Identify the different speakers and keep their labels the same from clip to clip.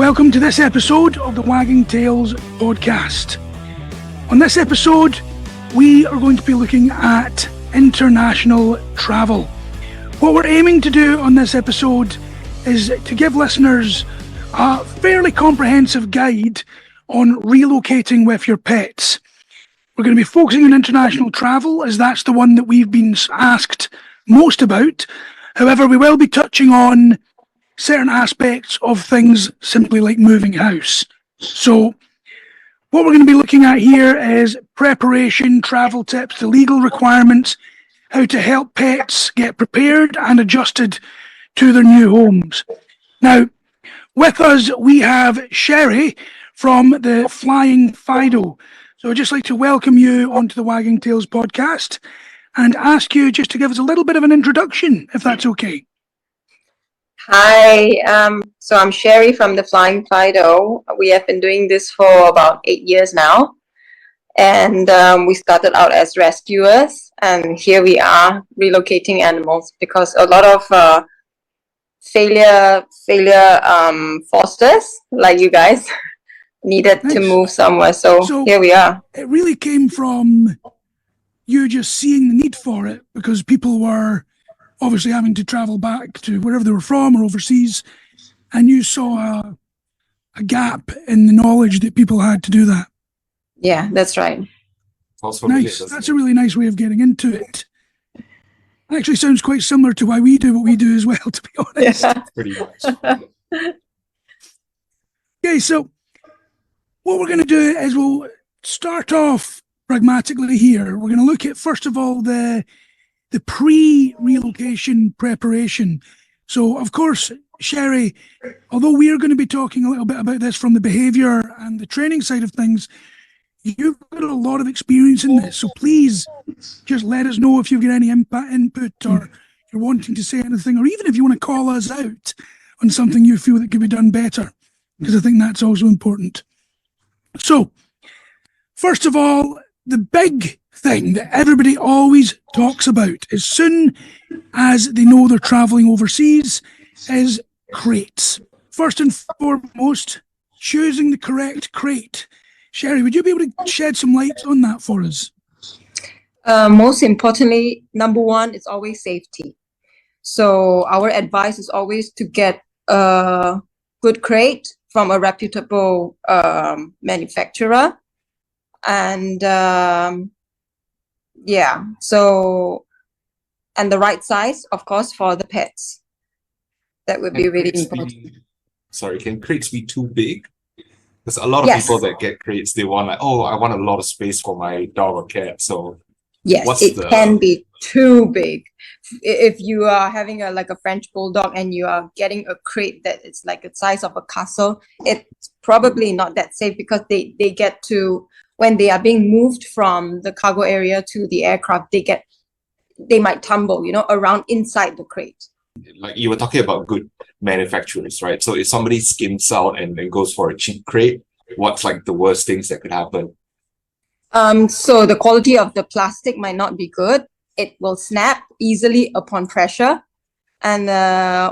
Speaker 1: welcome to this episode of the Wagging Tales Podcast. On this episode, we are going to be looking at international travel. What we're aiming to do on this episode is to give listeners a fairly comprehensive guide on relocating with your pets. We're going to be focusing on international travel as that's the one that we've been asked most about. However, we will be touching on certain aspects of things simply like moving house. So what we're going to be looking at here is preparation, travel tips, the legal requirements, how to help pets get prepared and adjusted to their new homes. Now, with us, we have Sherry from the Flying Fido. So I'd just like to welcome you onto the Wagging Tales podcast and ask you just to give us a little bit of an introduction, if that's okay.
Speaker 2: Hi, so I'm Sherry from the Flying Fido. We have been doing this for about 8 years now. And we started out as rescuers. And here we are relocating animals because a lot of failure fosters like you guys needed to move somewhere. So here we are.
Speaker 1: It really came from you just seeing the need for it because people were obviously having to travel back to wherever they were from or overseas, and you saw a gap in the knowledge that people had to do that.
Speaker 2: Yeah, that's right.
Speaker 1: Nice. That's a really nice way of getting into it. Actually sounds quite similar to why we do what we do as well, to be honest.
Speaker 2: Yeah.
Speaker 3: Pretty much.
Speaker 1: Okay, so what we're going to do is we'll start off pragmatically here. We're going to look at, first of all, the pre-relocation preparation. So, of course, Sherry, although we are going to be talking a little bit about this from the behaviour and the training side of things, you've got a lot of experience in this. So please just let us know if you've got any input or you're wanting to say anything, or even if you want to call us out on something you feel that could be done better, because I think that's also important. So, first of all, the big thing that everybody always talks about as soon as they know they're traveling overseas is crates. First and foremost, choosing the correct crate. Sherry, would you be able to shed some light on that for us?
Speaker 2: Most importantly, number one is always safety. So our advice is always to get a good crate from a reputable manufacturer. And and the right size, of course, for the pets. That would be really important.
Speaker 3: Can crates be too big? Because a lot of people that get crates, they want I want a lot of space for my dog or cat. So
Speaker 2: yes, it can be too big. If you are having a French bulldog and you are getting a crate that is like the size of a castle, it's probably not that safe because they get to, when they are being moved from the cargo area to the aircraft, they might tumble, around inside the crate.
Speaker 3: Like you were talking about good manufacturers, right? So if somebody skims out and then goes for a cheap crate, what's like the worst things that could happen?
Speaker 2: So the quality of the plastic might not be good. It will snap easily upon pressure, and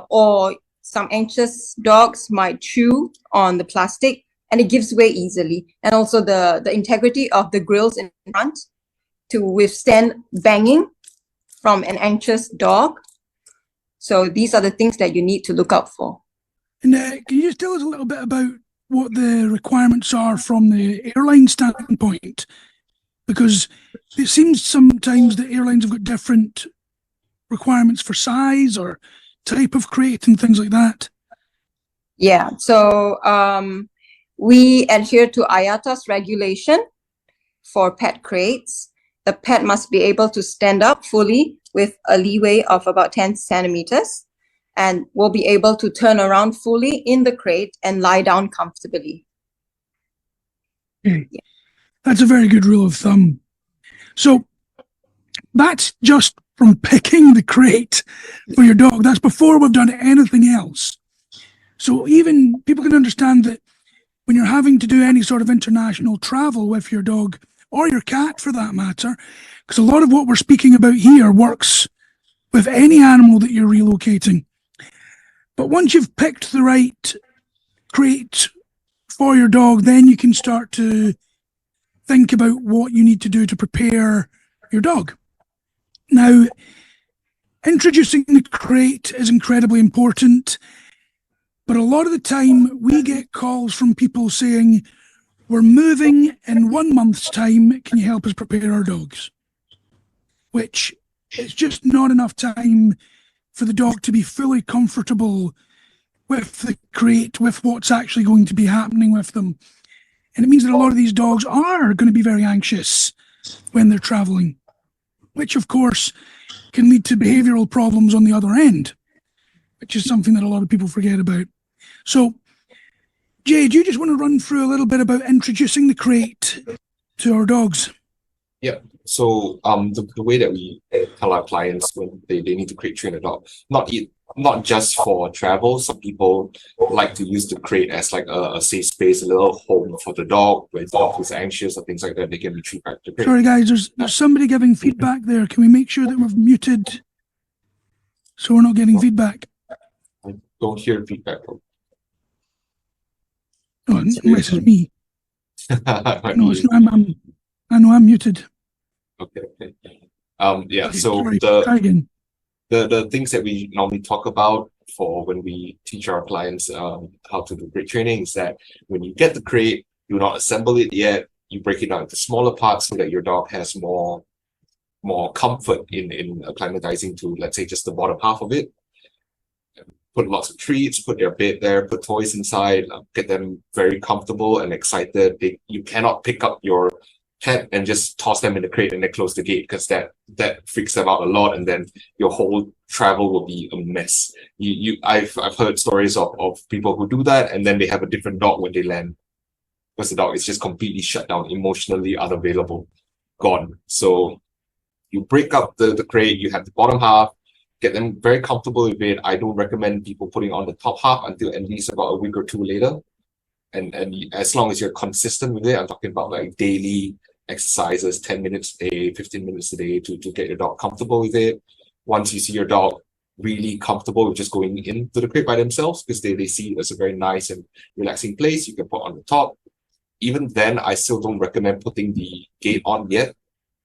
Speaker 2: or some anxious dogs might chew on the plastic and it gives way easily. And also the integrity of the grills in front to withstand banging from an anxious dog. So these are the things that you need to look out for.
Speaker 1: And can you just tell us a little bit about what the requirements are from the airline standpoint? Because it seems sometimes that airlines have got different requirements for size or type of crate and things like that.
Speaker 2: Yeah, so we adhere to IATA's regulation for pet crates. The pet must be able to stand up fully with a leeway of about 10 centimeters and will be able to turn around fully in the crate and lie down comfortably.
Speaker 1: Okay. Yeah. That's a very good rule of thumb. So that's just from picking the crate for your dog. That's before we've done anything else. So even people can understand that when you're having to do any sort of international travel with your dog or your cat for that matter, because a lot of what we're speaking about here works with any animal that you're relocating. But once you've picked the right crate for your dog, then you can start to think about what you need to do to prepare your dog. Now, introducing the crate is incredibly important, but a lot of the time we get calls from people saying, we're moving in 1 month's time, can you help us prepare our dogs? Which is just not enough time for the dog to be fully comfortable with the crate, with what's actually going to be happening with them. And it means that a lot of these dogs are going to be very anxious when they're traveling, which of course can lead to behavioral problems on the other end, which is something that a lot of people forget about. So, Jay, do you just want to run through a little bit about introducing the crate to our dogs?
Speaker 3: Yeah. So the way that we tell our clients when they need to crate train a dog, not just for travel. Some people like to use the crate as like a safe space, a little home for the dog, where the dog is anxious or things like that. They can retrieve back the crate.
Speaker 1: Sorry guys, there's somebody giving feedback there. Can we make sure that we've muted so we're not getting feedback?
Speaker 3: I don't hear feedback.
Speaker 1: Oh, unless it's me. No, it's
Speaker 3: not.
Speaker 1: not. I know I'm muted.
Speaker 3: Okay. Yeah. So
Speaker 1: Sorry, try again.
Speaker 3: the things that we normally talk about for when we teach our clients how to do crate training is that when you get the crate, do not assemble it yet. You break it down into smaller parts so that your dog has more comfort in acclimatizing to, let's say, just the bottom half of it. Put lots of treats, put their bed there, put toys inside, get them very comfortable and excited. You cannot pick up your pet and just toss them in the crate and then close the gate, because that freaks them out a lot, and then your whole travel will be a mess. I've heard stories of people who do that, and then they have a different dog when they land, because the dog is just completely shut down, emotionally unavailable, gone. So you break up the crate, you have the bottom half, get them very comfortable with it. I don't recommend people putting on the top half until at least about a week or two later. And as long as you're consistent with it, I'm talking about like daily exercises, 10 minutes a day, 15 minutes a day to get your dog comfortable with it. Once you see your dog really comfortable with just going into the crate by themselves, because they see it as a very nice and relaxing place, you can put on the top. Even then, I still don't recommend putting the gate on yet,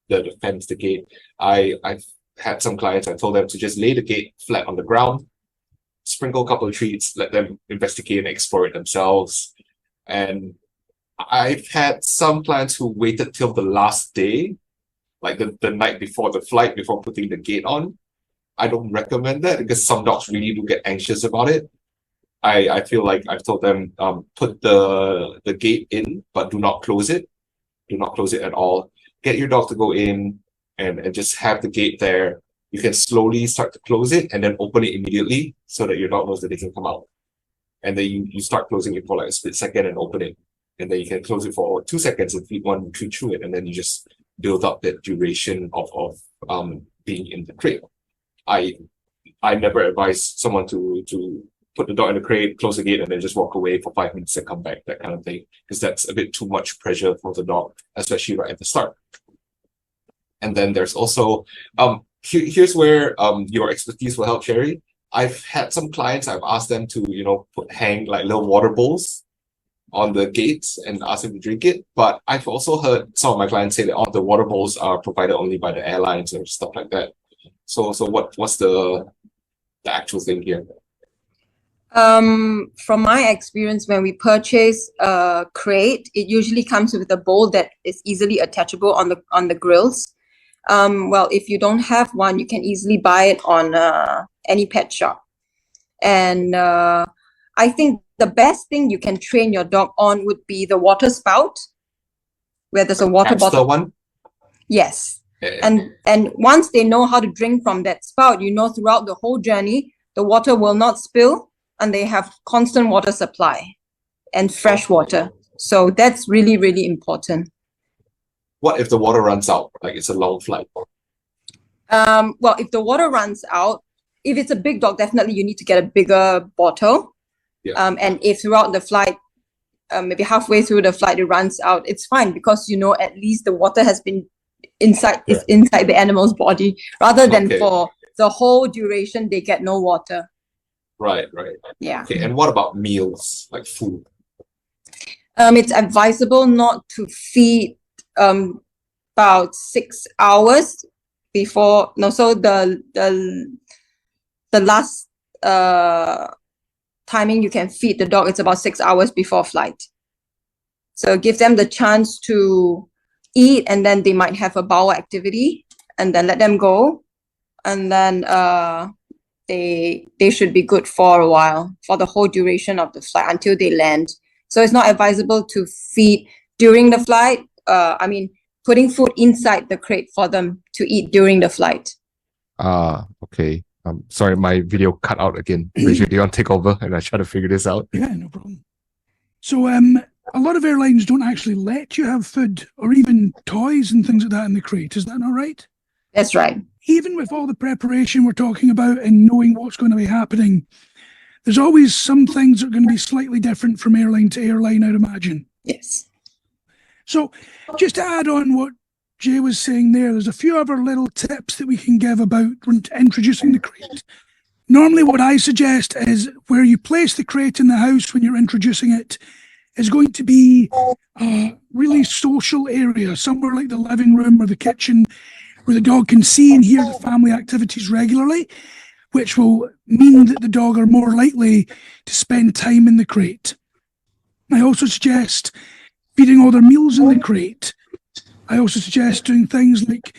Speaker 3: the fence, the gate. I've had some clients, I told them to just lay the gate flat on the ground, sprinkle a couple of treats, let them investigate and explore it themselves. And I've had some clients who waited till the last day, like the night before the flight, before putting the gate on. I don't recommend that, because some dogs really do get anxious about it. I feel like I've told them, put the gate in, but do not close it. Do not close it at all. Get your dog to go in and just have the gate there. You can slowly start to close it and then open it immediately so that your dog knows that they can come out. And then you start closing it for like a split second and open it. And then you can close it for 2 seconds and feed one treat through it. And then you just build up that duration of being in the crate. I never advise someone to put the dog in the crate, close the gate, and then just walk away for 5 minutes and come back, that kind of thing. Because that's a bit too much pressure for the dog, especially right at the start. And then there's also, here's where your expertise will help, Sherry. I've had some clients, I've asked them to, hang like little water bowls on the gates and ask them to drink it. But I've also heard some of my clients say that all the water bowls are provided only by the airlines or stuff like that. So what's the actual thing here?
Speaker 2: From my experience, when we purchase a crate, it usually comes with a bowl that is easily attachable on the grills. Well, if you don't have one, you can easily buy it on any pet shop. And I think the best thing you can train your dog on would be the water spout, where there's a water bottle. One? Yes. Yeah. And once they know how to drink from that spout, throughout the whole journey, the water will not spill and they have constant water supply and fresh water. So that's really, really important.
Speaker 3: What if the water runs out? Like it's a long flight?
Speaker 2: Well, if the water runs out, if it's a big dog, definitely you need to get a bigger bottle. Yeah. And if throughout the flight, maybe halfway through the flight, it runs out, it's fine, because at least the water has been inside the animal's body, rather than for the whole duration they get no water.
Speaker 3: Right.
Speaker 2: Yeah.
Speaker 3: Okay, and what about meals, like food?
Speaker 2: It's advisable not to feed about 6 hours before. No, so the last timing you can feed the dog, it's about 6 hours before flight. So give them the chance to eat, and then they might have a bowel activity, and then let them go, and then they should be good for a while, for the whole duration of the flight until they land. So it's not advisable to feed during the flight. Putting food inside the crate for them to eat during the flight.
Speaker 3: Okay. Sorry, my video cut out again. Fraser, do you want to take over and I try to figure this out?
Speaker 1: Yeah, no problem. So a lot of airlines don't actually let you have food or even toys and things like that in the crate. Is that not right?
Speaker 2: That's right.
Speaker 1: Even with all the preparation we're talking about and knowing what's going to be happening, there's always some things that are going to be slightly different from airline to airline, I'd imagine.
Speaker 2: Yes.
Speaker 1: So just to add on what Jay was saying there's a few other little tips that we can give about introducing the crate. Normally what I suggest is where you place the crate in the house when you're introducing it is going to be a really social area, somewhere like the living room or the kitchen, where the dog can see and hear the family activities regularly, which will mean that the dog are more likely to spend time in the crate. I also suggest feeding all their meals in the crate. I also suggest doing things like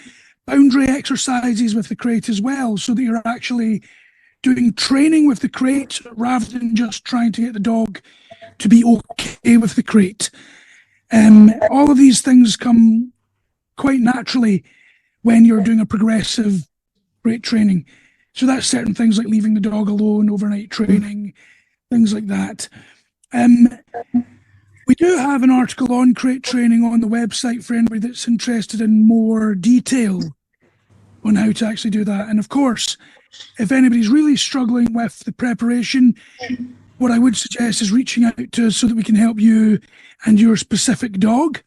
Speaker 1: boundary exercises with the crate as well, so that you're actually doing training with the crate rather than just trying to get the dog to be okay with the crate. All of these things come quite naturally when you're doing a progressive crate training. So that's certain things like leaving the dog alone, overnight training, things like that. We do have an article on crate training on the website for anybody that's interested in more detail on how to actually do that. And of course, if anybody's really struggling with the preparation, what I would suggest is reaching out to us so that we can help you and your specific dog.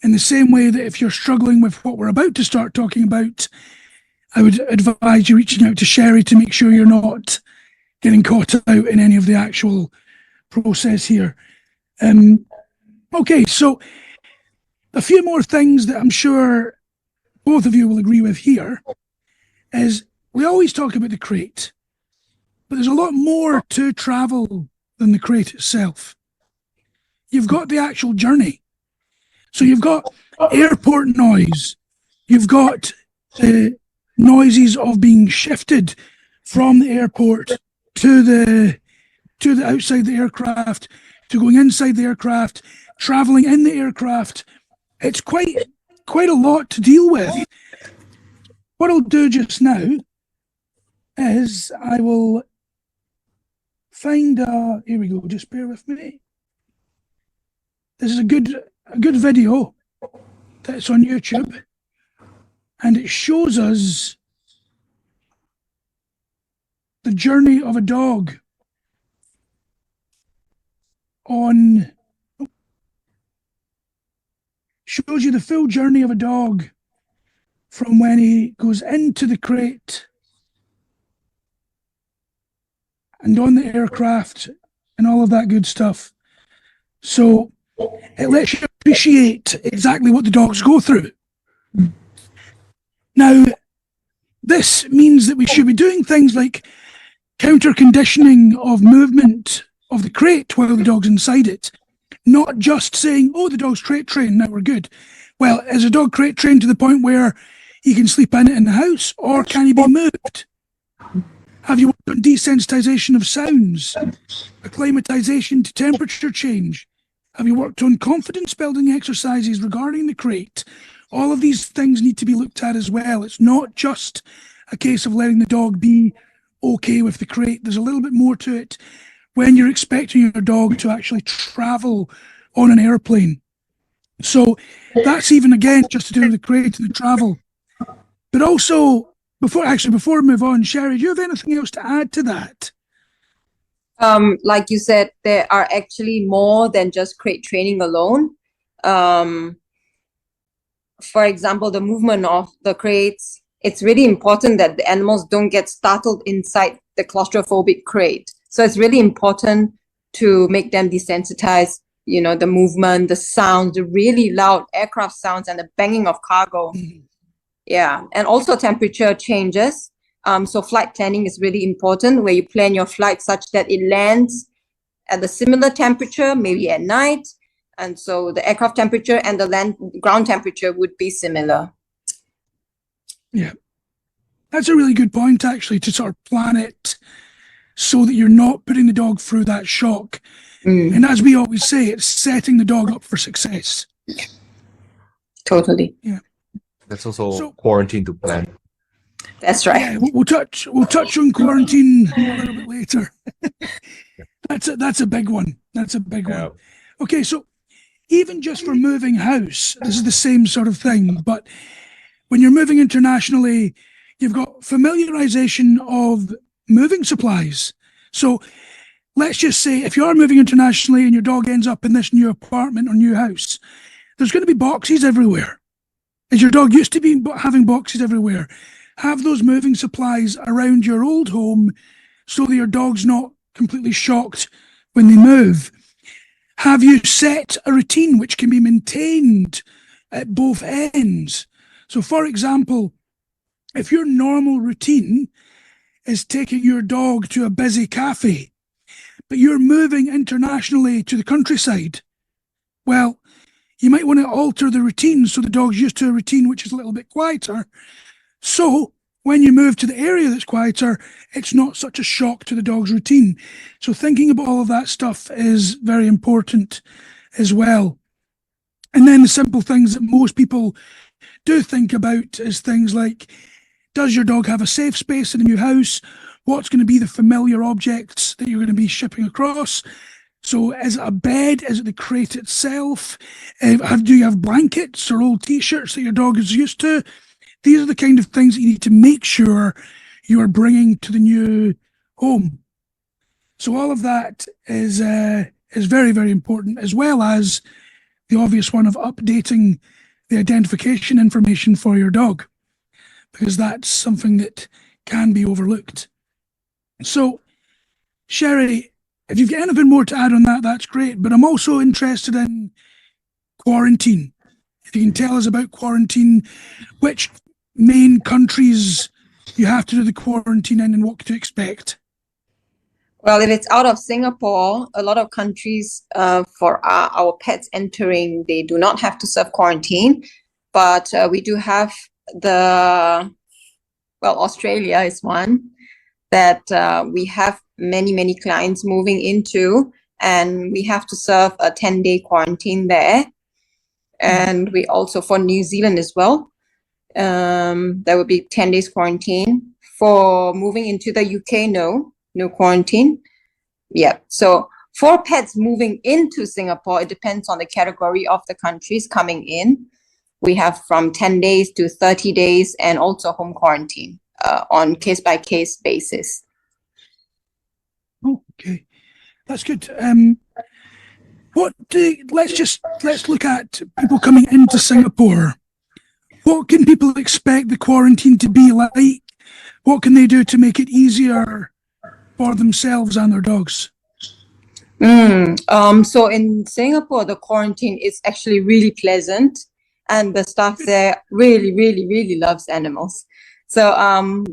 Speaker 1: In the same way that if you're struggling with what we're about to start talking about, I would advise you reaching out to Sherry to make sure you're not getting caught out in any of the actual process here. Okay, so a few more things that I'm sure both of you will agree with here is we always talk about the crate, but there's a lot more to travel than the crate itself. You've got the actual journey. So you've got airport noise. You've got the noises of being shifted from the airport to the outside the aircraft, to going inside the aircraft, traveling in the aircraft. It's quite a lot to deal with. What I'll do just now is I will find here we go, just bear with me. This is a good video that's on YouTube, and it shows us the journey of a dog shows you the full journey of a dog from when he goes into the crate and on the aircraft and all of that good stuff. So it lets you appreciate exactly what the dogs go through. Now, this means that we should be doing things like counter conditioning of movement of the crate while the dog's inside it. Not just saying, oh, the dog's crate trained, now we're good. Well, is a dog crate trained to the point where he can sleep in it in the house, or can he be moved? Have you worked on desensitization of sounds, acclimatization to temperature change? Have you worked on confidence building exercises regarding the crate? All of these things need to be looked at as well. It's not just a case of letting the dog be okay with the crate. There's a little bit more to it when you're expecting your dog to actually travel on an airplane. So that's even, again, just to do with the crate and the travel. But also, before we move on, Sherry, do you have anything else to add to that?
Speaker 2: Like you said, there are actually more than just crate training alone. For example, the movement of the crates, it's really important that the animals don't get startled inside the claustrophobic crate. So it's really important to make them desensitize, the movement, the sound, the really loud aircraft sounds, and the banging of cargo. Yeah, and also temperature changes. So flight planning is really important, where you plan your flight such that it lands at a similar temperature, maybe at night. And so the aircraft temperature and the ground temperature would be similar.
Speaker 1: Yeah. That's a really good point, actually, to sort of plan it so that you're not putting the dog through that shock. And as we always say, it's setting the dog up for success.
Speaker 2: Totally.
Speaker 1: Yeah.
Speaker 3: That's also quarantine to plan.
Speaker 2: That's right.
Speaker 1: Yeah, we'll touch on quarantine a little bit later. That's a big one. That's a big one. Okay, so even just for moving house, this is the same sort of thing. But when you're moving internationally, you've got familiarization of moving supplies. So let's just say if you are moving internationally and your dog ends up in this new apartment or new house, there's going to be boxes everywhere. As your dog used to be having boxes everywhere, have those moving supplies around your old home so that your dog's not completely shocked when they move. Have you set a routine which can be maintained at both ends? So, for example, if your normal routine is taking your dog to a busy cafe, but you're moving internationally to the countryside, well, you might want to alter the routine so the dog's used to a routine which is a little bit quieter. So when you move to the area that's quieter, it's not such a shock to the dog's routine. So thinking about all of that stuff is very important as well. And then the simple things that most people do think about is things like, does your dog have a safe space in a new house? What's going to be the familiar objects that you're going to be shipping across? So is it a bed? Is it the crate itself? Do you have blankets or old t-shirts that your dog is used to? These are the kind of things that you need to make sure you are bringing to the new home. So all of that is very, very important, as well as the obvious one of updating the identification information for your dog, because that's something that can be overlooked. So, Sherry, if you've got anything more to add on that, that's great. But I'm also interested in quarantine. If you can tell us about quarantine, which main countries you have to do the quarantine in and what to expect.
Speaker 2: Well, if it's out of Singapore, a lot of countries for our pets entering, they do not have to serve quarantine. But we do have Australia is one that we have many clients moving into, and we have to serve a 10-day quarantine there. And we also, for New Zealand as well, there will be 10 days quarantine. For moving into the UK, no quarantine. Yeah. So for pets moving into Singapore, it depends on the category of the countries coming in. We have from 10 days to 30 days and also home quarantine on case-by-case basis.
Speaker 1: Okay, that's good. Let's look at people coming into Singapore. What can people expect the quarantine to be like? What can they do to make it easier for themselves and their dogs?
Speaker 2: So in Singapore, the quarantine is actually really pleasant, and the staff there really loves animals. So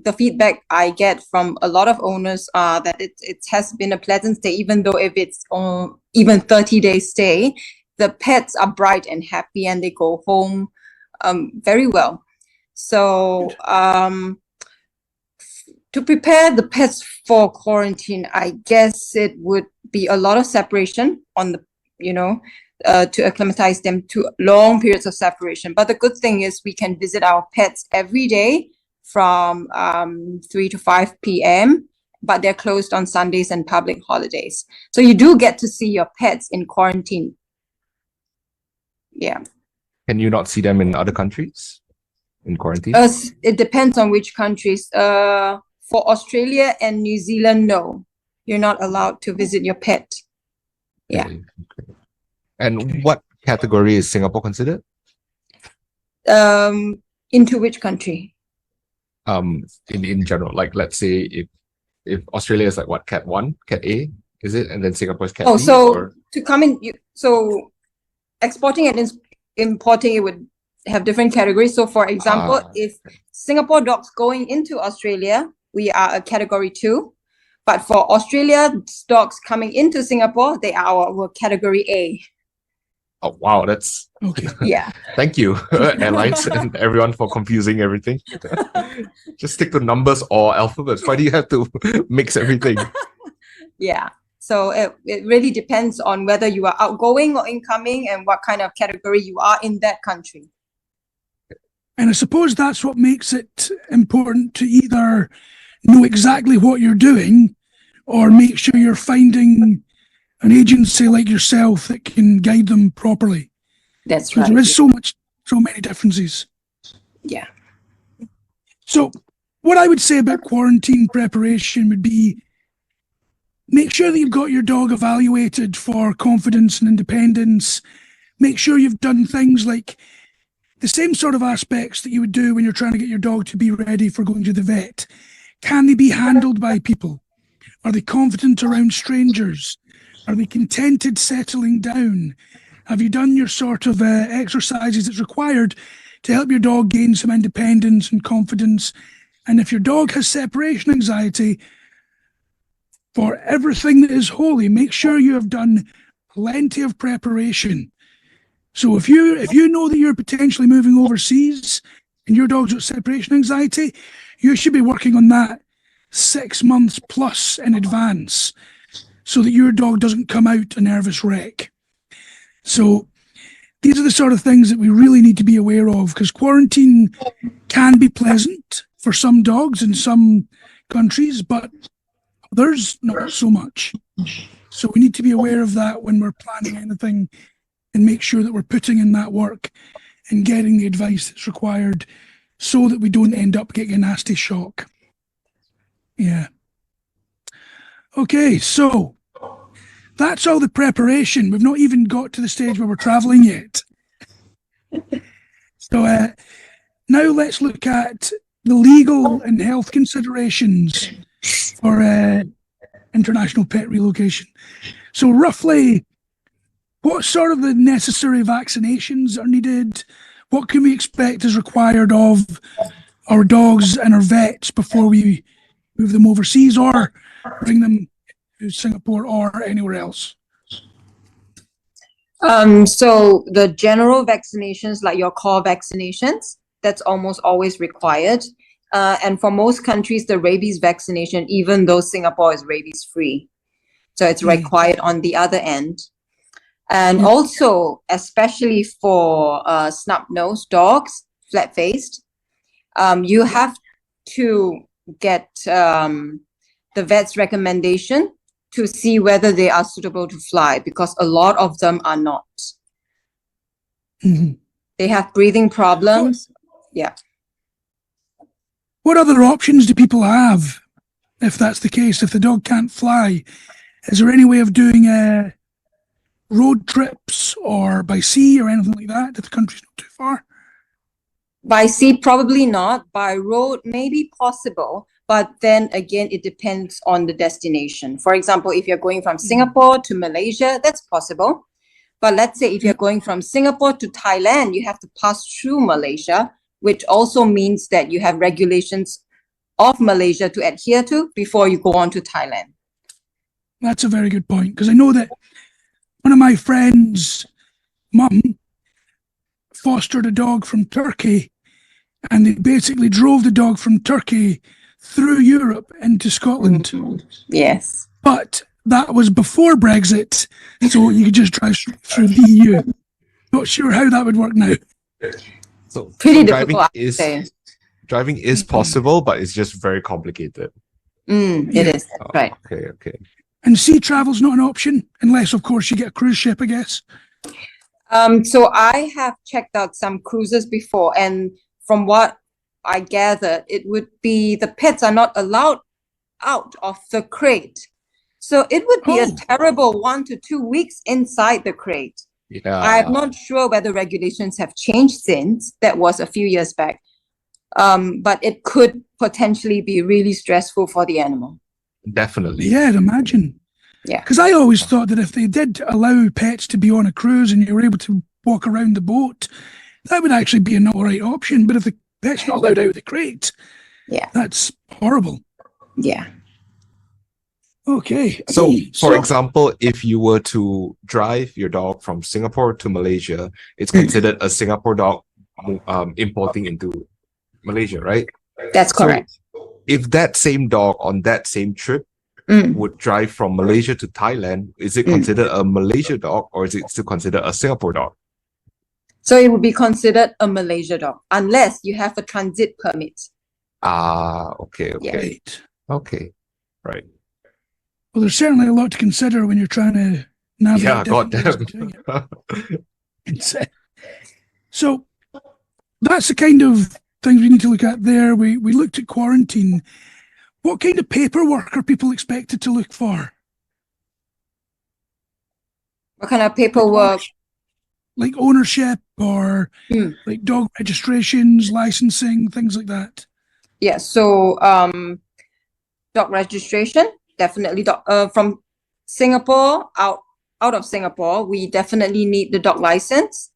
Speaker 2: the feedback I get from a lot of owners are that it has been a pleasant stay, even though if it's even 30-day stay, the pets are bright and happy and they go home very well. So to prepare the pets for quarantine, I guess it would be a lot of separation on the, to acclimatize them to long periods of separation. But the good thing is we can visit our pets every day from 3 to 5 p.m., but they're closed on Sundays and public holidays. So you do get to see your pets in quarantine. Yeah.
Speaker 3: Can you not see them in other countries in quarantine?
Speaker 2: It depends on which countries. For Australia and New Zealand, no. You're not allowed to visit your pet. Yeah.
Speaker 3: Okay. And what category is Singapore considered?
Speaker 2: Into which country?
Speaker 3: In general, like let's say if if Australia is like what, Cat 1, Cat A, is it? And then Singapore is Cat
Speaker 2: Oh,
Speaker 3: B?
Speaker 2: so
Speaker 3: Or
Speaker 2: to come in, so exporting and importing, it would have different categories. So for example, if Singapore dogs going into Australia, we are a category 2. But for Australia dogs coming into Singapore, they are our category A.
Speaker 3: oh wow, that's
Speaker 1: Okay.
Speaker 2: Yeah.
Speaker 3: thank you, airlines and everyone for confusing everything. Just stick to numbers or alphabets. Why do you have to mix everything?
Speaker 2: Yeah. So it really depends on whether you are outgoing or incoming and what kind of category you are in that country.
Speaker 1: And I suppose that's what makes it important to either know exactly what you're doing or make sure you're finding an agency like yourself that can guide them properly.
Speaker 2: That's
Speaker 1: Because
Speaker 2: right.
Speaker 1: there is so many differences.
Speaker 2: Yeah.
Speaker 1: So what I would say about quarantine preparation would be make sure that you've got your dog evaluated for confidence and independence. Make sure you've done things like the same sort of aspects that you would do when you're trying to get your dog to be ready for going to the vet. Can they be handled by people? Are they confident around strangers? Are they contented settling down? Have you done your sort of exercises that's required to help your dog gain some independence and confidence? And if your dog has separation anxiety, for everything that is holy, make sure you have done plenty of preparation. So if you know that you're potentially moving overseas and your dog's got separation anxiety, you should be working on that 6 months plus in advance so that your dog doesn't come out a nervous wreck. So these are the sort of things that we really need to be aware of, because quarantine can be pleasant for some dogs in some countries, but others not so much. So we need to be aware of that when we're planning anything and make sure that we're putting in that work and getting the advice that's required so that we don't end up getting a nasty shock. Yeah. Okay, so that's all the preparation. We've not even got to the stage where we're traveling yet. So now let's look at the legal and health considerations for international pet relocation. So roughly, what sort of the necessary vaccinations are needed? What can we expect is required of our dogs and our vets before we move them overseas or bring them to Singapore or anywhere else?
Speaker 2: So the general vaccinations, like your core vaccinations, that's almost always required. And for most countries, the rabies vaccination, even though Singapore is rabies free. So it's required on the other end. And also, especially for snub-nosed dogs, flat-faced, you have to get the vet's recommendation to see whether they are suitable to fly, because a lot of them are not.
Speaker 1: Mm-hmm.
Speaker 2: They have breathing problems. Yeah.
Speaker 1: What other options do people have if that's the case? If the dog can't fly, is there any way of doing road trips or by sea or anything like that if the country's not too far?
Speaker 2: By sea, probably not. By road, maybe possible. But then again, it depends on the destination. For example, if you're going from Singapore to Malaysia, that's possible. But let's say if you're going from Singapore to Thailand, you have to pass through Malaysia, which also means that you have regulations of Malaysia to adhere to before you go on to Thailand.
Speaker 1: That's a very good point, because I know that one of my friends' mum fostered a dog from Turkey, and they basically drove the dog from Turkey through Europe into Scotland.
Speaker 2: Yes.
Speaker 1: But that was before Brexit, so you could just drive through the EU. Not sure how that would work now.
Speaker 3: So
Speaker 2: Pretty
Speaker 3: driving
Speaker 2: difficult,
Speaker 3: is driving is possible, but it's just very complicated.
Speaker 2: It is, right.
Speaker 3: Okay.
Speaker 1: And sea travel's not an option, unless, of course, you get a cruise ship, I guess.
Speaker 2: So I have checked out some cruises before, and from what I gathered, it would be the pets are not allowed out of the crate. So it would be a terrible 1 to 2 weeks inside the crate.
Speaker 3: Yeah.
Speaker 2: I'm not sure whether regulations have changed since. That was a few years back. But it could potentially be really stressful for the animal.
Speaker 3: Definitely.
Speaker 1: Yeah, I'd imagine.
Speaker 2: Yeah.
Speaker 1: Because I always thought that if they did allow pets to be on a cruise and you were able to walk around the boat, that would actually be an all right option. But if the pet's not allowed out of the crate,
Speaker 2: Yeah.
Speaker 1: that's horrible.
Speaker 2: Yeah.
Speaker 1: Okay.
Speaker 3: So, for example, if you were to drive your dog from Singapore to Malaysia, it's considered a Singapore dog importing into Malaysia, right?
Speaker 2: That's correct.
Speaker 3: So if that same dog on that same trip would drive from Malaysia to Thailand, is it considered a Malaysia dog or is it still considered a Singapore dog?
Speaker 2: So it would be considered a Malaysia dog unless you have a transit permit.
Speaker 3: Okay.
Speaker 1: Right.
Speaker 3: Okay. Right.
Speaker 1: Well, there's certainly a lot to consider when you're trying to navigate.
Speaker 3: Yeah,
Speaker 1: different ways of
Speaker 3: goddamn.
Speaker 1: doing it. So that's the kind of things we need to look at there. We looked at quarantine. What kind of paperwork are people expected to look for?
Speaker 2: What kind of paperwork?
Speaker 1: Like ownership or like dog registrations, licensing, things like that.
Speaker 2: Yeah. So dog registration, definitely. From Singapore, out of Singapore, we definitely need the dog license.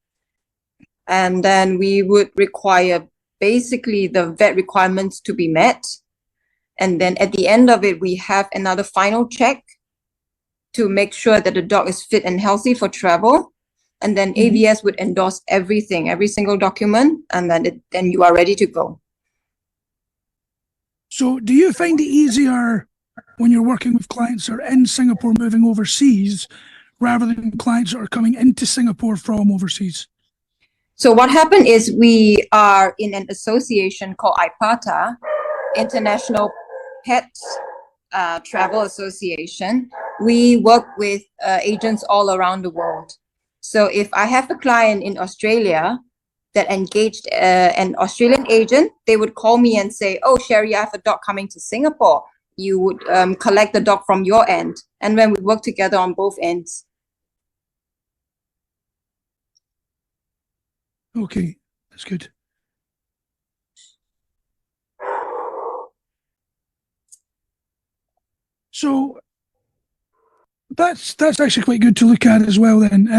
Speaker 2: And then we would require basically the vet requirements to be met. And then at the end of it, we have another final check to make sure that the dog is fit and healthy for travel. And then AVS would endorse everything, every single document, and then you are ready to go.
Speaker 1: So do you find it easier when you're working with clients that are in Singapore moving overseas rather than clients that are coming into Singapore from overseas?
Speaker 2: So what happened is we are in an association called IPATA, International Pet Travel Association. We work with agents all around the world. So if I have a client in Australia that engaged an Australian agent, they would call me and say, "Oh, Sherry, I have a dog coming to Singapore." You would collect the dog from your end. And then we work together on both ends.
Speaker 1: Okay, that's good. So that's actually quite good to look at as well then.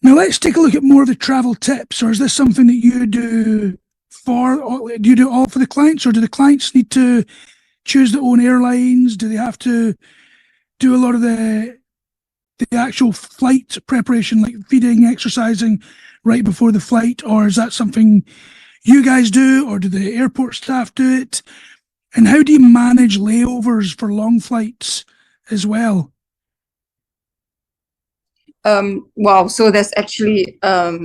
Speaker 1: Now let's take a look at more of the travel tips, or is this something that you do do you do it all for the clients, or do the clients need to choose their own airlines? Do they have to do a lot of the actual flight preparation, like feeding, exercising right before the flight, or is that something you guys do, or do the airport staff do it? And how do you manage layovers for long flights as well?
Speaker 2: Wow, so there's actually a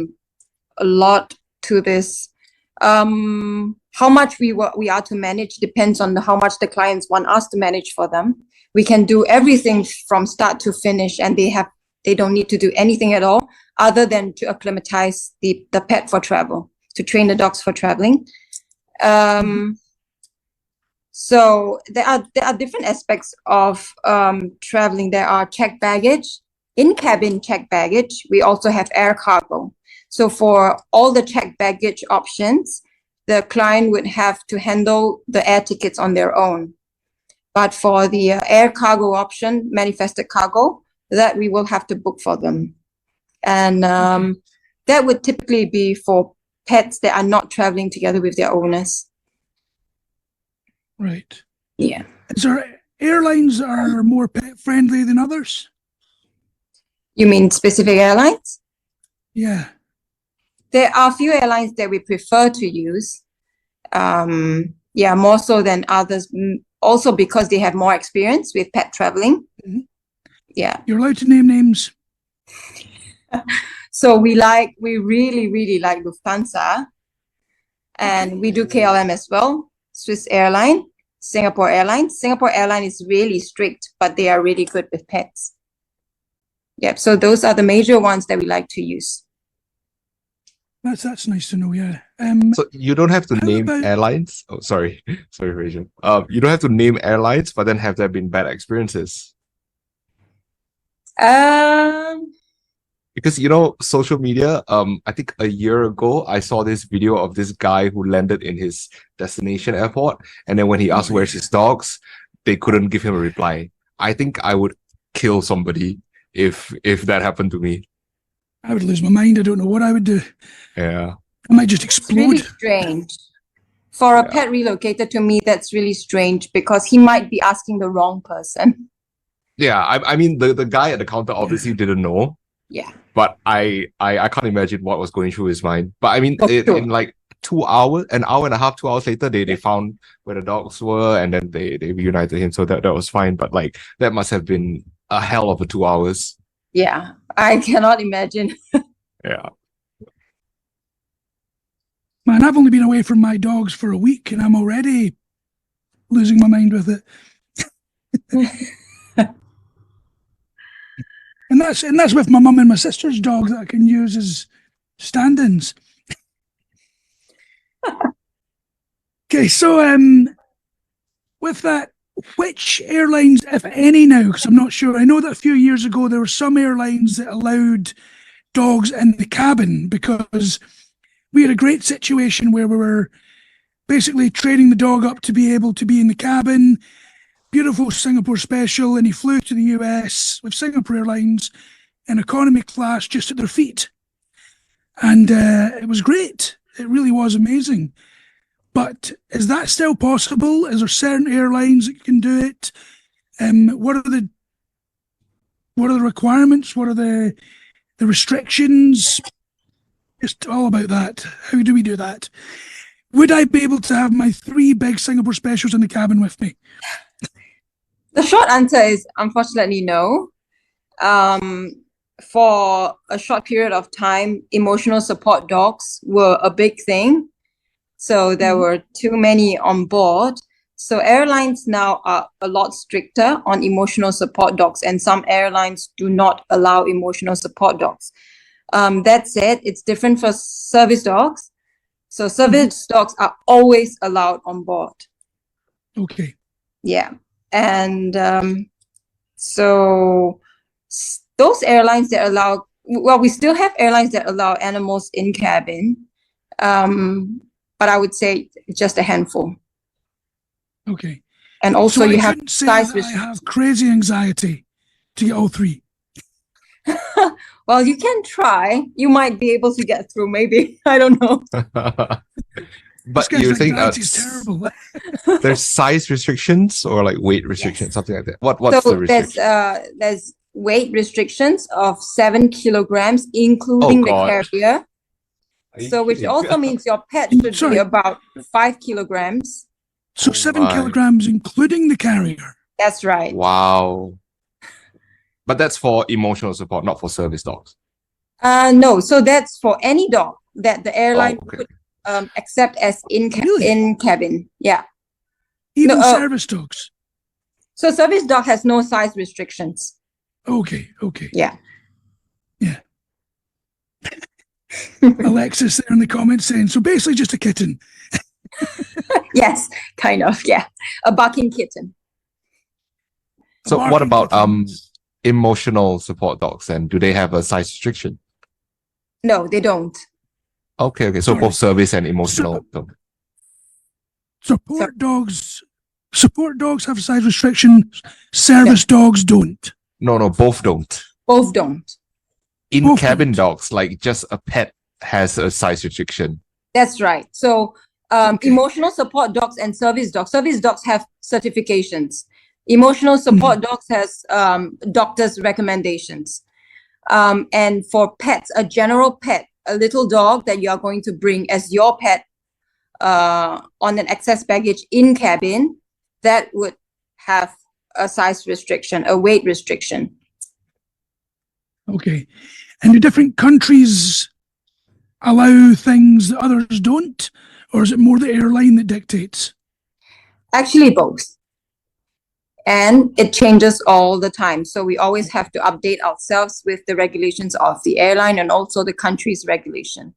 Speaker 2: lot to this. How much we are to manage depends on how much the clients want us to manage for them. We can do everything from start to finish, and they don't need to do anything at all other than to acclimatize the pet for travel, to train the dogs for traveling. So there are different aspects of traveling. There are checked baggage, in-cabin checked baggage. We also have air cargo. So for all the checked baggage options, the client would have to handle the air tickets on their own. But for the air cargo option, manifested cargo, that we will have to book for them. And that would typically be for pets that are not traveling together with their owners.
Speaker 1: Right.
Speaker 2: Yeah.
Speaker 1: Is there airlines that are more pet friendly than others?
Speaker 2: You mean specific airlines?
Speaker 1: Yeah.
Speaker 2: There are a few airlines that we prefer to use. More so than others, also because they have more experience with pet traveling. Yeah.
Speaker 1: You're allowed to name names.
Speaker 2: So we really, really like Lufthansa, and we do KLM as well, Swiss Airline, Singapore Airlines. Singapore Airline is really strict, but they are really good with pets. Yep. So those are the major ones that we like to use.
Speaker 1: That's nice to know. Yeah.
Speaker 3: So you don't have to name airlines. Oh, sorry, Fraser. You don't have to name airlines, but then have there been bad experiences? Because social media. I think a year ago I saw this video of this guy who landed in his destination airport, and then when he asked where's his dogs, they couldn't give him a reply. I think I would kill somebody if that happened to me.
Speaker 1: I would lose my mind. I don't know what I would do.
Speaker 3: Yeah.
Speaker 1: I might just
Speaker 2: It's really
Speaker 1: explode.
Speaker 2: strange. For a pet relocator, to me, that's really strange because he might be asking the wrong person.
Speaker 3: Yeah, I mean the guy at the counter obviously didn't know,
Speaker 2: Yeah.
Speaker 3: but I can't imagine what was going through his mind. But I mean,
Speaker 2: For sure.
Speaker 3: in like 2 hours, an hour and a half, 2 hours later, they found where the dogs were, and then they reunited him, so that was fine. But like that must have been a hell of a 2 hours.
Speaker 2: Yeah, I cannot imagine.
Speaker 3: Yeah.
Speaker 1: Man, I've only been away from my dogs for a week and I'm already losing my mind with it. And that's with my mum and my sister's dog that I can use as stand-ins. Okay, so with that, which airlines, if any now, because I'm not sure, I know that a few years ago there were some airlines that allowed dogs in the cabin because we had a great situation where we were basically training the dog up to be able to be in the cabin. Beautiful Singapore special, and he flew to the US with Singapore Airlines in economy class just at their feet. And it was great. It really was amazing. But is that still possible? Is there certain airlines that can do it? What are the requirements? What are the restrictions? Just all about that. How do we do that? Would I be able to have my 3 big Singapore specials in the cabin with me?
Speaker 2: The short answer is unfortunately no. For a short period of time, emotional support dogs were a big thing. So there were too many on board. So airlines now are a lot stricter on emotional support dogs, and some airlines do not allow emotional support dogs. That said, it's different for service dogs. So service dogs are always allowed on board.
Speaker 1: Okay.
Speaker 2: Yeah. And so those airlines that allow, well, we still have airlines that allow animals in cabin, but I would say just a handful.
Speaker 1: Okay.
Speaker 2: And also
Speaker 1: so
Speaker 2: you
Speaker 1: I
Speaker 2: have
Speaker 1: couldn't say
Speaker 2: size
Speaker 1: that I have crazy anxiety to get all 3.
Speaker 2: Well, you can try. You might be able to get through, maybe. I don't know.
Speaker 3: But you think
Speaker 1: is terrible.
Speaker 3: there's size restrictions or like weight restrictions, something like that? What's
Speaker 2: So
Speaker 3: the restriction?
Speaker 2: there's weight restrictions of 7 kilograms, including the
Speaker 3: God.
Speaker 2: carrier.
Speaker 3: Are you
Speaker 2: So which
Speaker 3: kidding?
Speaker 2: also means your pet should
Speaker 1: Sorry.
Speaker 2: be about 5 kilograms.
Speaker 1: So
Speaker 3: Oh
Speaker 1: 7
Speaker 3: my.
Speaker 1: kilograms, including the carrier.
Speaker 2: That's right.
Speaker 3: Wow. But that's for emotional support, not for service dogs.
Speaker 2: No, so that's for any dog that the airline
Speaker 3: okay.
Speaker 2: would accept as
Speaker 1: Really?
Speaker 2: in cabin. Yeah.
Speaker 1: Even
Speaker 2: No,
Speaker 1: service dogs.
Speaker 2: So service dog has no size restrictions.
Speaker 1: Okay.
Speaker 2: Yeah.
Speaker 1: Yeah. Alexis there in the comments saying, so basically just a kitten.
Speaker 2: Yes, kind of. Yeah. A barking kitten.
Speaker 3: So what
Speaker 1: Barking
Speaker 3: about
Speaker 1: kittens.
Speaker 3: emotional support dogs, and do they have a size restriction?
Speaker 2: No, they don't.
Speaker 3: Okay. So
Speaker 1: Sorry.
Speaker 3: both service and emotional.
Speaker 1: Support dogs have size restrictions. Service dogs don't.
Speaker 3: No, both don't.
Speaker 2: Both don't.
Speaker 3: In cabin
Speaker 1: don't.
Speaker 3: dogs, like just a pet has a size restriction.
Speaker 2: That's right. So
Speaker 1: Okay.
Speaker 2: emotional support dogs and service dogs have certifications. Emotional support dogs has doctor's recommendations. And for pets, a general pet, a little dog that you are going to bring as your pet on an excess baggage in cabin, that would have a size restriction, a weight restriction.
Speaker 1: Okay. And do different countries allow things that others don't? Or is it more the airline that dictates?
Speaker 2: Actually, both. And it changes all the time. So we always have to update ourselves with the regulations of the airline and also the country's regulation.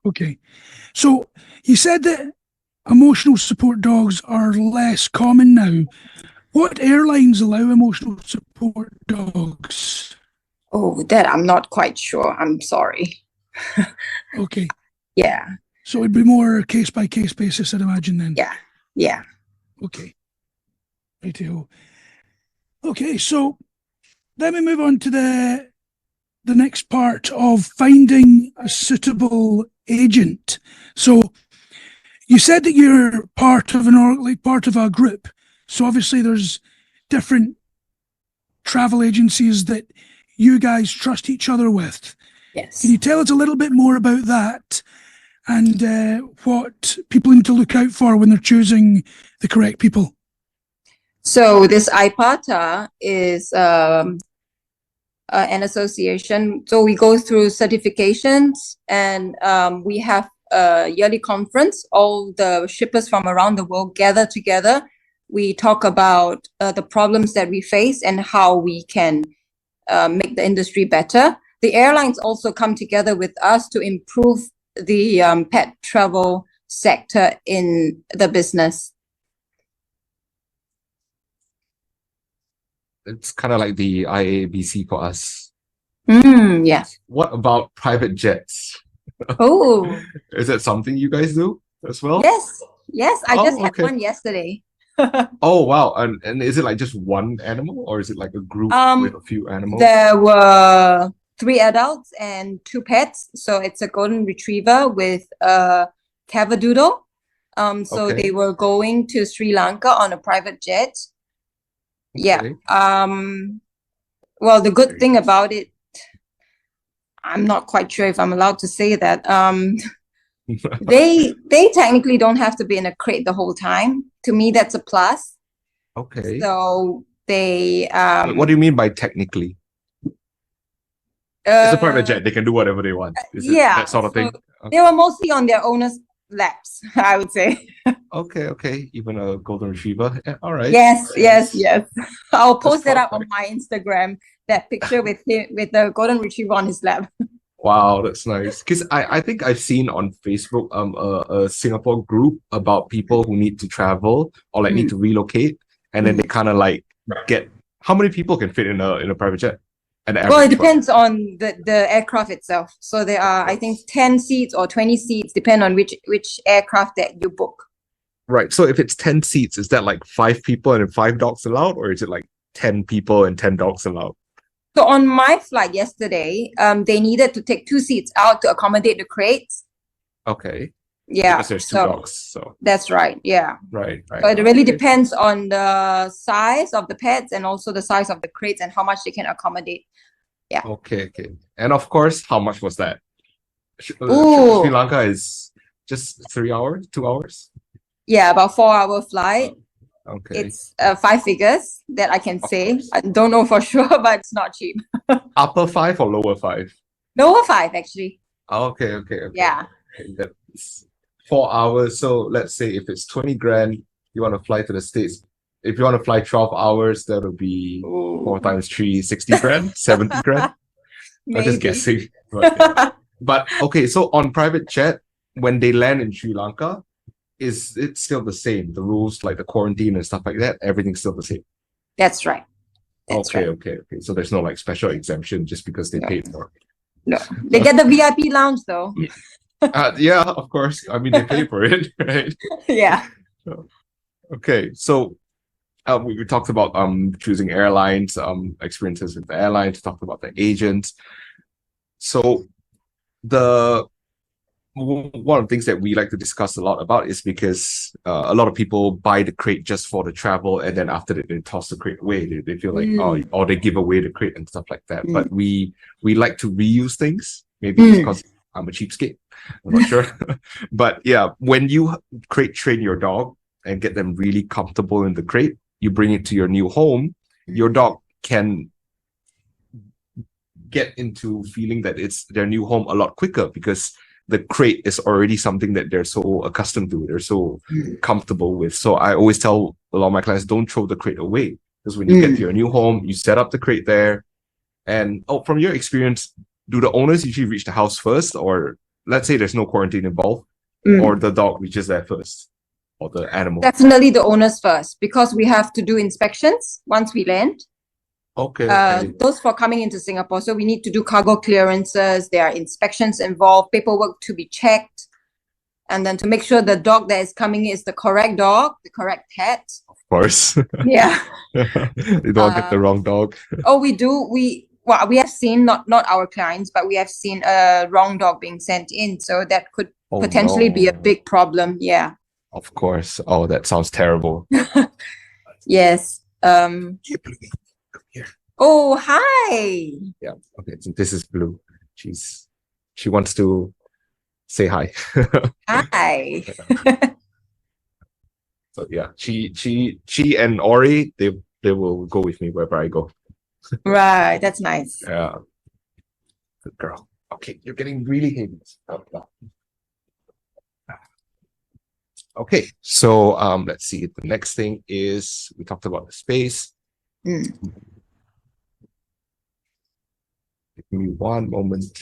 Speaker 1: Okay. So you said that emotional support dogs are less common now. What airlines allow emotional support dogs?
Speaker 2: Oh, that I'm not quite sure. I'm sorry.
Speaker 1: Okay.
Speaker 2: Yeah.
Speaker 1: So it'd be more case by case basis, I'd imagine then.
Speaker 2: Yeah.
Speaker 1: Okay. Righty-ho. Okay, so let me move on to the next part of finding a suitable agent. So you said that you're part of part of a group. So obviously there's different travel agencies that you guys trust each other with.
Speaker 2: Yes.
Speaker 1: Can you tell us a little bit more about that and what people need to look out for when they're choosing the correct people?
Speaker 2: So this IPATA is an association. So we go through certifications, and we have a yearly conference. All the shippers from around the world gather together. We talk about the problems that we face and how we can make the industry better. The airlines also come together with us to improve the pet travel sector in the business.
Speaker 3: It's kind of like the IABC for us.
Speaker 2: Yeah.
Speaker 3: What about private jets?
Speaker 2: Oh.
Speaker 3: Is that something you guys do as well?
Speaker 2: Yes. I just had
Speaker 3: okay.
Speaker 2: one yesterday.
Speaker 3: Oh wow! And is it like just one animal, or is it like a group with a few animals?
Speaker 2: There were 3 adults and 2 pets. So it's a golden retriever with a cavadoodle. So
Speaker 3: Okay.
Speaker 2: they were going to Sri Lanka on a private jet. Yeah.
Speaker 3: Okay.
Speaker 2: Well, the good thing about it, I'm not quite sure if I'm allowed to say that. They technically don't have to be in a crate the whole time. To me, that's a plus.
Speaker 3: Okay.
Speaker 2: So they
Speaker 3: What do you mean by technically? It's a private jet. They can do whatever they want. Is it
Speaker 2: yeah,
Speaker 3: that sort of thing?
Speaker 2: so they were mostly on their owners' laps, I would say.
Speaker 3: Okay. Even a golden retriever. Yeah, all right.
Speaker 2: Yes. I'll post that up on
Speaker 3: perfect.
Speaker 2: my Instagram. That picture with him with the golden retriever on his lap.
Speaker 3: Wow, that's nice. Because I think I've seen on Facebook a Singapore group about people who need to travel or like need to relocate, and then they kind of like get how many people can fit in a private jet?
Speaker 2: Well, it depends on the aircraft itself. So there are, I think, 10 seats or 20 seats, depend on which aircraft that you book.
Speaker 3: Right. So if it's 10 seats, is that like 5 people and 5 dogs allowed, or is it like 10 people and 10 dogs allowed?
Speaker 2: So on my flight yesterday, they needed to take 2 seats out to accommodate the crates.
Speaker 3: Okay.
Speaker 2: Yeah.
Speaker 3: Because there's 2 dogs. So
Speaker 2: that's right. Yeah.
Speaker 3: right.
Speaker 2: So it really depends on the size of the pets and also the size of the crates and how much they can accommodate. Yeah.
Speaker 3: Okay. And of course, how much was that? Sri Lanka is just 3 hours, 2 hours?
Speaker 2: Yeah, about 4-hour flight.
Speaker 3: Okay.
Speaker 2: It's 5 figures that I can say. I don't know for sure, but it's not cheap.
Speaker 3: Upper 5 or lower 5?
Speaker 2: Lower 5, actually.
Speaker 3: Okay.
Speaker 2: Yeah.
Speaker 3: Okay, that's 4 hours. So let's say if it's 20 grand, you want to fly to the States. If you want to fly 12 hours, that'll be 4 times 3, 60 grand, 70 grand. I'm just guessing. But okay, so on private jet, when they land in Sri Lanka, is it still the same? The rules, like the quarantine and stuff like that, everything's still the same.
Speaker 2: That's right.
Speaker 3: Okay. So there's no like special exemption just because they paid more.
Speaker 2: No, they get the VIP lounge though.
Speaker 3: Yeah, of course. I mean, they pay for it, right?
Speaker 2: Yeah.
Speaker 3: Okay, so we talked about choosing airlines, experiences with the airlines, talked about the agents. So one of the things that we like to discuss a lot about is because a lot of people buy the crate just for the travel, and then after that they toss the crate away. They feel like or they give away the crate and stuff like that. But we like to reuse things. Maybe it's because I'm a cheapskate. I'm not sure. But yeah, when you crate train your dog and get them really comfortable in the crate, you bring it to your new home, your dog can get into feeling that it's their new home a lot quicker because the crate is already something that they're so accustomed to, they're so comfortable with. So I always tell a lot of my clients, don't throw the crate away, because when you get to your new home, you set up the crate there. And from your experience, do the owners usually reach the house first, or let's say there's no quarantine involved, or the dog reaches there first, or the animal?
Speaker 2: Definitely the owners first, because we have to do inspections once we land.
Speaker 3: Okay.
Speaker 2: Those for coming into Singapore. So we need to do cargo clearances. There are inspections involved, paperwork to be checked. And then to make sure the dog that is coming is the correct dog, the correct pet.
Speaker 3: Of course.
Speaker 2: Yeah.
Speaker 3: They don't get the wrong dog.
Speaker 2: Oh, we do. We have seen not our clients, but we have seen a wrong dog being sent in. So that could
Speaker 3: Oh,
Speaker 2: potentially be a
Speaker 3: no.
Speaker 2: big problem. Yeah.
Speaker 3: Of course. Oh, that sounds terrible.
Speaker 2: Yes.
Speaker 3: Hey, Bluey, come here.
Speaker 2: Oh, hi.
Speaker 3: Yeah. Okay. So this is Blue. She wants to say hi.
Speaker 2: Hi.
Speaker 3: So yeah, she and Ori, they will go with me wherever I go.
Speaker 2: Right. That's nice.
Speaker 3: Yeah. Good girl. Okay, you're getting really heavy. Okay, so let's see. The next thing is we talked about the space.
Speaker 2: Mm.
Speaker 3: Give me one moment.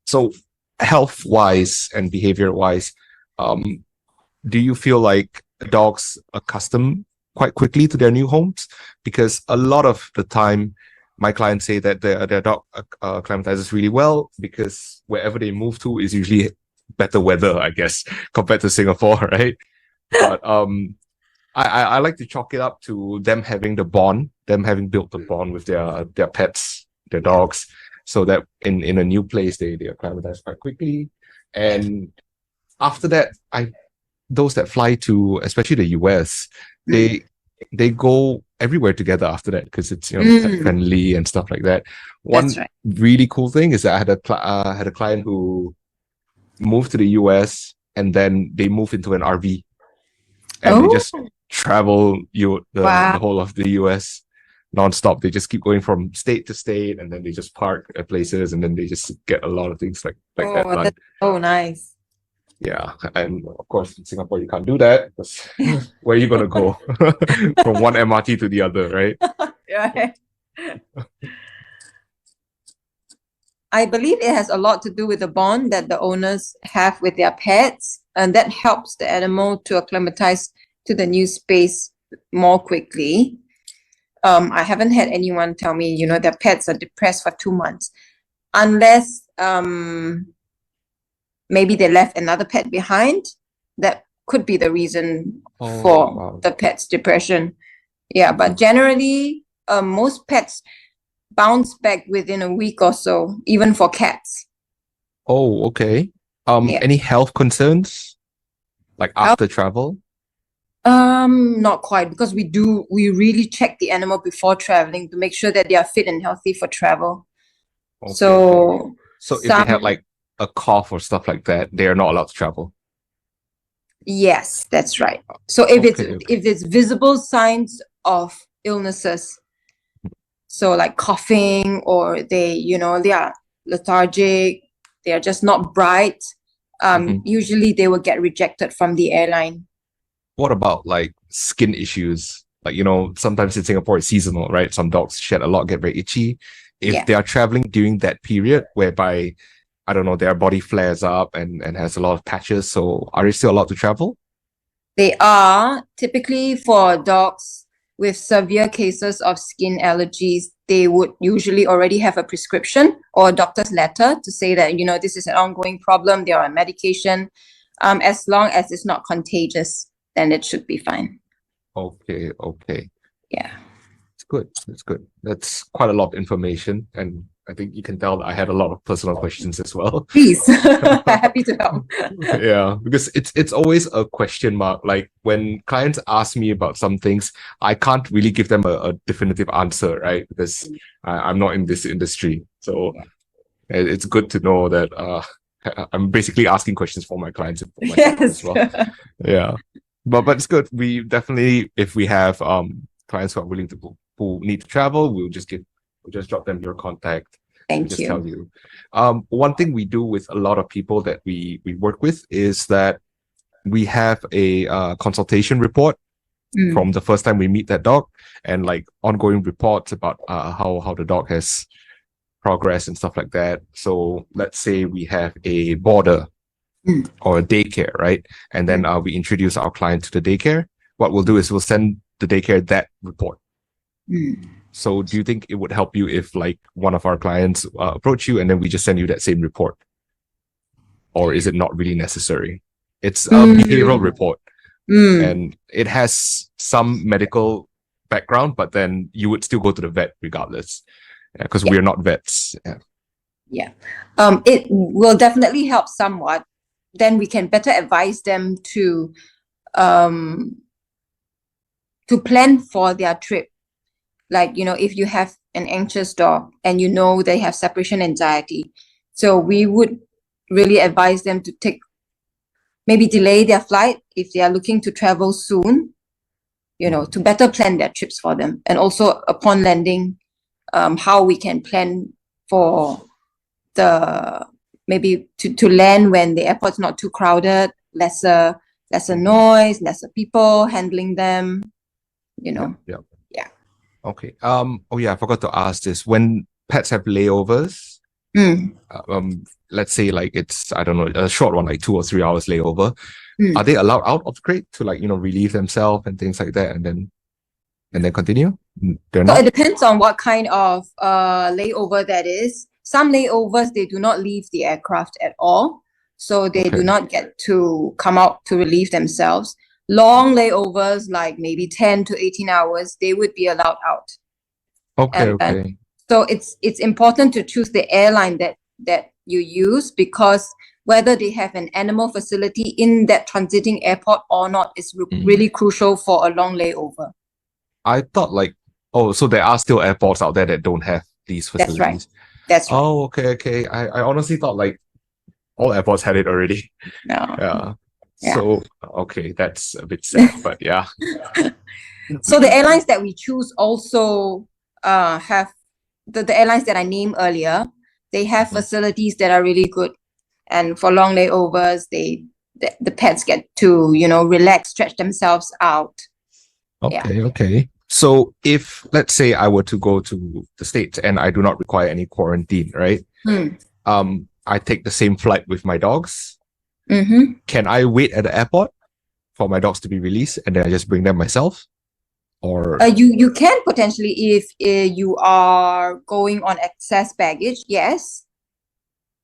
Speaker 3: So health-wise and behavior-wise, do you feel like dogs accustom quite quickly to their new homes? Because a lot of the time, my clients say that their dog acclimatizes really well because wherever they move to is usually better weather, I guess, compared to Singapore, right? But I like to chalk it up to them having the bond, them having built the bond with their pets, their dogs, so that in a new place they acclimatize quite quickly. And after that, those that fly to especially the US, they go everywhere together after that because it's pet friendly and stuff like that. One
Speaker 2: That's right.
Speaker 3: really cool thing is that I had a client who moved to the US and then they moved into an RV and they just travel the whole of the US non-stop. They just keep going from state to state and then they just park at places and then they just get a lot of things like that done.
Speaker 2: That's so nice.
Speaker 3: Yeah, and of course in Singapore you can't do that because where are you gonna go from one MRT to the other, right?
Speaker 2: Right. I believe it has a lot to do with the bond that the owners have with their pets, and that helps the animal to acclimatize to the new space more quickly. I haven't had anyone tell me, their pets are depressed for 2 months, unless maybe they left another pet behind. That could be the reason for the pet's depression. Yeah, but generally, most pets bounce back within a week or so, even for cats.
Speaker 3: Oh, okay. Any health concerns like after travel?
Speaker 2: Not quite, because we really check the animal before traveling to make sure that they are fit and healthy for travel.
Speaker 3: Okay.
Speaker 2: So
Speaker 3: if they have like a cough or stuff like that, they are not allowed to travel.
Speaker 2: Yes, that's right. So if it's visible signs of illnesses, so like coughing or they are lethargic, they are just not bright, usually they will get rejected from the airline.
Speaker 3: What about like skin issues? Like, sometimes in Singapore it's seasonal, right? Some dogs shed a lot, get very itchy. If they are traveling during that period whereby, I don't know, their body flares up and has a lot of patches, so are they still allowed to travel?
Speaker 2: They are. Typically for dogs with severe cases of skin allergies, they would usually already have a prescription or a doctor's letter to say that, this is an ongoing problem, they are on medication. As long as it's not contagious, then it should be fine.
Speaker 3: Okay.
Speaker 2: Yeah.
Speaker 3: It's good. That's quite a lot of information. And I think you can tell that I had a lot of personal questions as well.
Speaker 2: Please. Happy to help.
Speaker 3: Yeah, because it's always a question mark. Like when clients ask me about some things, I can't really give them a definitive answer, right? Because I'm not in this industry. So it's good to know that I'm basically asking questions for my clients and for myself as well. Yeah. But it's good. We definitely, if we have clients who are willing to who need to travel, we'll just drop them your contact.
Speaker 2: Thank you.
Speaker 3: Tell you. One thing we do with a lot of people that we work with is that we have a consultation report from the first time we meet that dog, and like ongoing reports about how the dog has progressed and stuff like that. So let's say we have a boarder or a daycare, right? And then we introduce our client to the daycare. What we'll do is we'll send the daycare that report. So do you think it would help you if like one of our clients approach you and then we just send you that same report? Or is it not really necessary? It's a behavioral report, and it has some medical background, but then you would still go to the vet regardless, because we're not vets.
Speaker 2: It will definitely help somewhat. Then we can better advise them to plan for their trip. Like, if you have an anxious dog and they have separation anxiety, so we would really advise them to maybe delay their flight if they are looking to travel soon, to better plan their trips for them. And also upon landing, how we can plan for maybe to land when the airport's not too crowded, lesser noise, lesser people handling them,
Speaker 3: Yeah. Okay. I forgot to ask this. When pets have layovers, let's say like it's, I don't know, a short one, like 2 or 3 hours layover, are they allowed out of the crate to relieve themselves and things like that, and then continue? They're
Speaker 2: So
Speaker 3: not?
Speaker 2: it depends on what kind of layover that is. Some layovers, they do not leave the aircraft at all. So they do not get to come out to relieve themselves. Long layovers, like maybe 10 to 18 hours, they would be allowed out.
Speaker 3: Okay.
Speaker 2: So it's important to choose the airline that you use, because whether they have an animal facility in that transiting airport or not is really crucial for a long layover.
Speaker 3: I thought so there are still airports out there that don't have these facilities.
Speaker 2: That's right.
Speaker 3: Oh, okay. I honestly thought all airports had it already.
Speaker 2: No.
Speaker 3: Yeah. So, okay, that's a bit sad, but yeah.
Speaker 2: So the airlines that we choose also have the airlines that I named earlier. They have facilities that are really good, and for long layovers, the pets get to relax, stretch themselves out.
Speaker 3: Okay. So if, let's say, I were to go to the States and I do not require any quarantine, right? I take the same flight with my dogs. Can I wait at the airport for my dogs to be released and then I just bring them myself? Or
Speaker 2: you can potentially, if you are going on excess baggage, yes.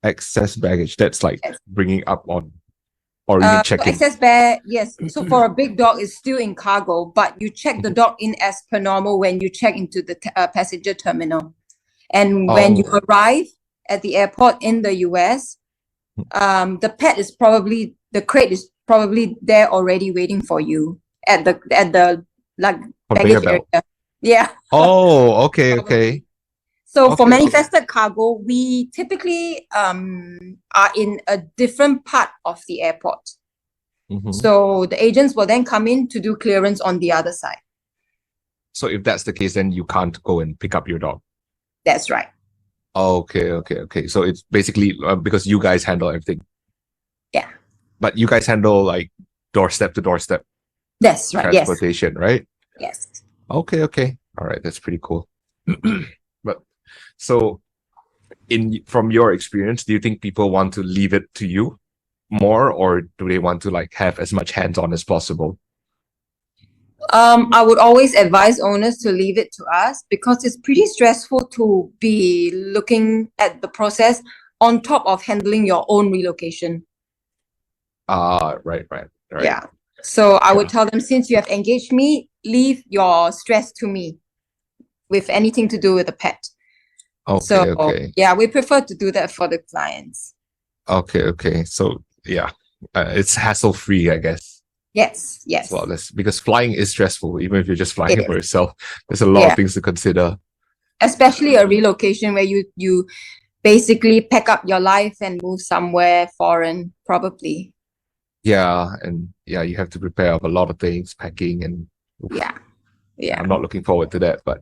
Speaker 3: Excess baggage, that's bringing up on, or you mean checking?
Speaker 2: Excess bag, yes. So for a big dog, it's still in cargo, but you check the dog in as per normal when you check into the passenger terminal. And when you arrive at the airport in the US, the crate is probably there already waiting for you at the baggage area. Yeah.
Speaker 3: Oh, okay.
Speaker 2: So for manifested cargo, we typically are in a different part of the airport. So the agents will then come in to do clearance on the other side.
Speaker 3: So if that's the case, then you can't go and pick up your dog.
Speaker 2: That's right.
Speaker 3: Okay. So it's basically because you guys handle everything.
Speaker 2: Yeah.
Speaker 3: But you guys handle doorstep to doorstep.
Speaker 2: That's right.
Speaker 3: Transportation, right?
Speaker 2: Yes.
Speaker 3: Okay. All right, that's pretty cool. But so, from your experience, do you think people want to leave it to you more, or do they want to have as much hands-on as possible?
Speaker 2: I would always advise owners to leave it to us, because it's pretty stressful to be looking at the process on top of handling your own relocation.
Speaker 3: Right.
Speaker 2: Yeah. So I would tell them, since you have engaged me, leave your stress to me with anything to do with the pet.
Speaker 3: Okay.
Speaker 2: Yeah, we prefer to do that for the clients.
Speaker 3: Okay. So yeah, it's hassle-free, I guess.
Speaker 2: Yes.
Speaker 3: Well, because flying is stressful, even if you're just flying it for yourself. There's a lot of things to consider.
Speaker 2: Especially a relocation where you basically pack up your life and move somewhere foreign, probably.
Speaker 3: Yeah, and you have to prepare a lot of things, packing, and
Speaker 2: yeah.
Speaker 3: I'm not looking forward to that, but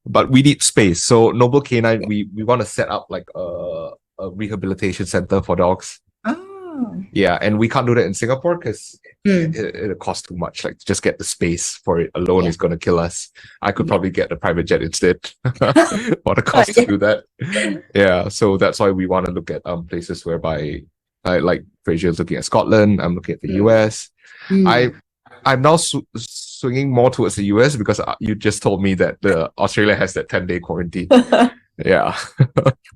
Speaker 3: but we need space. So Noble Canine, we want to set up a rehabilitation center for dogs.
Speaker 2: Oh.
Speaker 3: Yeah, and we can't do that in Singapore because it costs too much. Just get the space for it alone is going to kill us. I could probably get a private jet instead for the cost to do that. Yeah, so that's why we want to look at places whereby, like Fraser's looking at Scotland. I'm looking at the US. I'm now swinging more towards the US because you just told me that Australia has that 10-day quarantine. Yeah.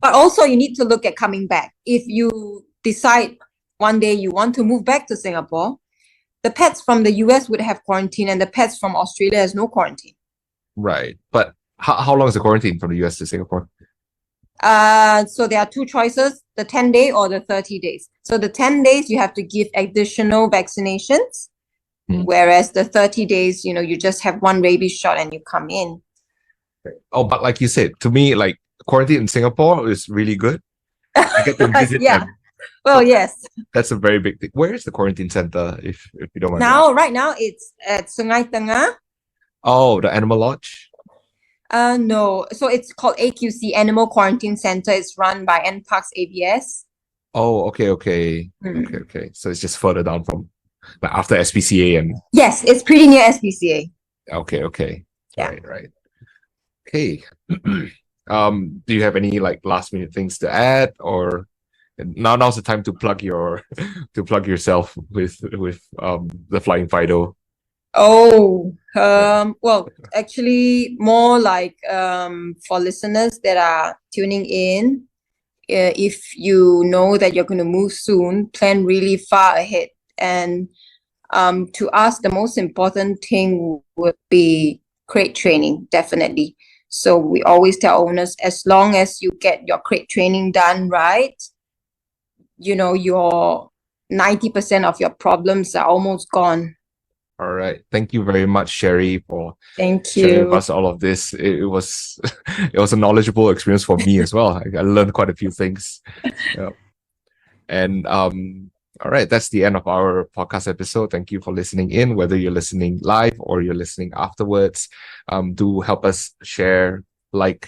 Speaker 2: But also you need to look at coming back. If you decide one day you want to move back to Singapore, the pets from the US would have quarantine and the pets from Australia has no quarantine.
Speaker 3: Right. But how long is the quarantine from the US to Singapore?
Speaker 2: So there are two choices, the 10-day or the 30 days. So the 10 days, you have to give additional vaccinations, whereas the 30 days, you just have one rabies shot and you come in.
Speaker 3: Oh, but like you said, to me, like quarantine in Singapore is really good. I get to visit them.
Speaker 2: Well, yes.
Speaker 3: That's a very big thing. Where is the quarantine center, if you don't mind?
Speaker 2: Right now, it's at Sungai Tengah.
Speaker 3: Oh, the Animal Lodge?
Speaker 2: No. So it's called AQC, Animal Quarantine Center. It's run by NParks ABS.
Speaker 3: Oh, okay. Okay. So it's just further down from, like, after SPCA and...
Speaker 2: Yes, it's pretty near SPCA.
Speaker 3: Okay.
Speaker 2: Yeah.
Speaker 3: Right. Okay. Do you have any like last minute things to add, or now's the time to plug yourself with the Flying Fido?
Speaker 2: Well, actually, more like for listeners that are tuning in, if you know that you're going to move soon, plan really far ahead. And to us, the most important thing would be crate training, definitely. So we always tell owners, as long as you get your crate training done right, your 90% of your problems are almost gone.
Speaker 3: All right. Thank you very much, Sherry, for
Speaker 2: Thank you.
Speaker 3: sharing with us all of this. It was a knowledgeable experience for me as well. I learned quite a few things. Yeah. And all right, that's the end of our podcast episode. Thank you for listening in, whether you're listening live or you're listening afterwards. Do help us share, like,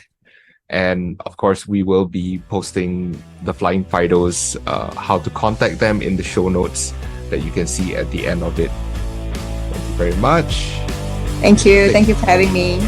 Speaker 3: and of course, we will be posting the Flying Fidos, how to contact them in the show notes that you can see at the end of it. Thank you very much.
Speaker 2: Thank you. Thank you for having me.